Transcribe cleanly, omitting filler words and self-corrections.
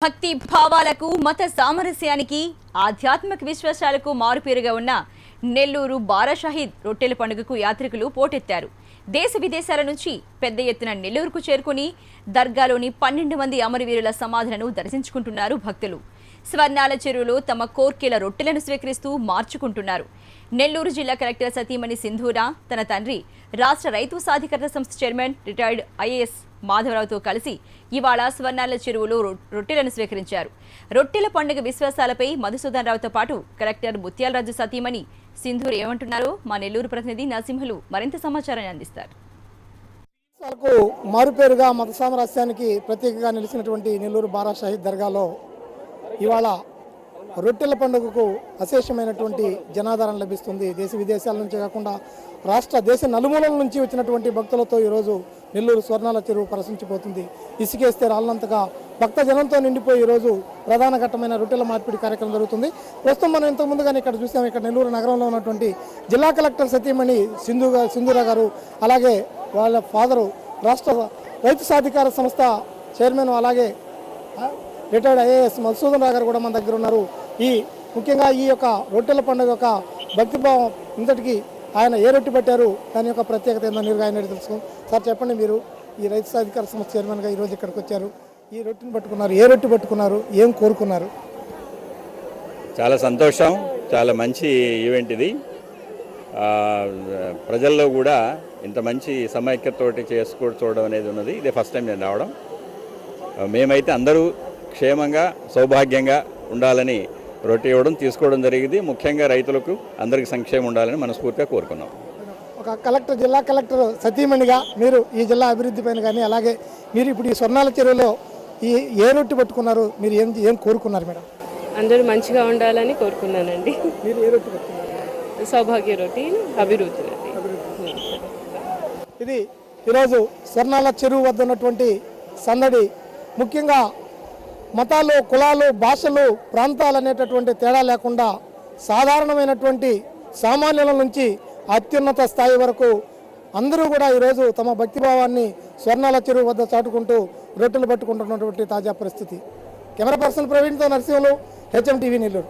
భక్తి భావాలకు మత సామరస్యానికి ఆధ్యాత్మిక విశ్వాసాలకు మారుపేరుగా ఉన్న నెల్లూరు బారా షాహీద్ రొట్టెల పండుగకు యాత్రికులు పోటెత్తారు. దేశ విదేశాల నుంచి పెద్ద ఎత్తున నెల్లూరుకు చేరుకుని దర్గాలోని 12 మంది అమరవీరుల సమాధులను దర్శించుకుంటున్నారు భక్తులు. స్వర్ణాల చెరువులో తమ కోర్కెల రొట్టెలను స్వీకరిస్తూ మార్చుకుంటున్నారు. నెల్లూరు జిల్లా కలెక్టర్ సతీమణి సింధూరా తన తండ్రి రాష్ట్ర రైతు సాధికారత సంస్థ చైర్మన్ రిటైర్డ్ ఐఏఎస్ మాధవరావుతో కలిసి ఇవాళ స్వర్ణాల చెరువులో రొట్టెలను స్వీకరించారు. రొట్టెల పండుగ విశ్వాసాలపై మధుసూదన్ రావుతో పాటు కలెక్టర్ ముత్యాలరాజు సతీమణి సింధూర్ ఏమంటున్నారో మా నెల్లూరు ప్రతినిధి నరసింహులు మరింత సమాచారాన్ని అందిస్తారు. మారుపేరుగా మత సామరస్యానికి ప్రత్యేకంగా నిలిచినటువంటి నెల్లూరు బారా షాహీద్ దర్గాలో ఇవాళ రొట్టెల పండుగకు అశేషమైనటువంటి జనాదరణ లభిస్తుంది. దేశ విదేశాల నుంచి కాకుండా దేశ నలుమూలల నుంచి వచ్చినటువంటి భక్తులతో ఈరోజు నెల్లూరు స్వర్ణాల చెరువు ప్రశంసిపోతుంది. ఇసుకేస్తే రాళ్ళంతగా భక్త జనంతో నిండిపోయి ఈరోజు ప్రధాన ఘట్టమైన రొట్టెల మార్పిడి కార్యక్రమం జరుగుతుంది. ప్రస్తుతం మనం ఇంతకుముందుగానే ఇక్కడ చూసాం. ఇక్కడ నెల్లూరు నగరంలో ఉన్నటువంటి జిల్లా కలెక్టర్ సతీమణి సింధూరా గారు, అలాగే వాళ్ళ ఫాదరు రాష్ట్ర రైతు సాధికార సంస్థ చైర్మన్, అలాగే రిటైర్డ్ ఐఏఎస్ మధుసూదన్ రావు గారు కూడా మన దగ్గర ఉన్నారు. ముఖ్యంగా ఈ యొక్క రొట్టెల పండుగ యొక్క భక్తిభావం ఇంతటికి ఆయన ఏ రొట్టె పెట్టారు, దాని యొక్క ప్రత్యేకత ఏందో మీరు ఆయన తెలుసుకుందాం. సార్ చెప్పండి, మీరు ఈ రైతు సాధికార సంస్థ చైర్మన్గా ఈరోజు ఇక్కడికి వచ్చారు. ఈ రొట్టెని పట్టుకున్నారు, ఏ రొట్టె పట్టుకున్నారు, ఏం కోరుకున్నారు? చాలా సంతోషం, చాలా మంచి ఈవెంట్ ఇది. ప్రజల్లో కూడా ఇంత మంచి సమైక్యతతోటి చూడడం అనేది ఉన్నది. ఇదే ఫస్ట్ టైం నేను రావడం. మేమైతే అందరూ క్షేమంగా సౌభాగ్యంగా ఉండాలని రొట్టె ఇవ్వడం తీసుకోవడం జరిగింది. ముఖ్యంగా రైతులకు అందరికీ సంక్షేమం ఉండాలని మనస్ఫూర్తిగా కోరుకున్నాం. ఒక కలెక్టర్, జిల్లా కలెక్టర్ సతీమణిగా మీరు ఈ జిల్లా అభివృద్ధి పైన కానీ, అలాగే మీరు ఇప్పుడు ఈ స్వర్ణాల చెరువులో ఏ రొట్టె పట్టుకున్నారు, మీరు ఏం కోరుకున్నారు మేడం? అందరూ మంచిగా ఉండాలని కోరుకున్నానండి. మీరు ఏ రొట్టె పట్టుకున్నారు? సౌభాగ్య రొట్టె, అభివృద్ధి రొట్టె. ఇది ఈరోజు స్వర్ణాల చెరువు వద్ద ఉన్నటువంటి సందడి. ముఖ్యంగా మతాలు, కులాలు, భాషలు, ప్రాంతాలు అనేటటువంటి తేడా లేకుండా సాధారణమైనటువంటి సామాన్యుల నుంచి అత్యున్నత స్థాయి వరకు అందరూ కూడా ఈరోజు తమ భక్తిభావాన్ని స్వర్ణాల చెరువు వద్ద చాటుకుంటూ రొట్టెలు పట్టుకుంటున్నటువంటి తాజా పరిస్థితి. కెమెరా పర్సన్ ప్రవీణ్తో నరసింహులు, HM TV నెల్లూరు.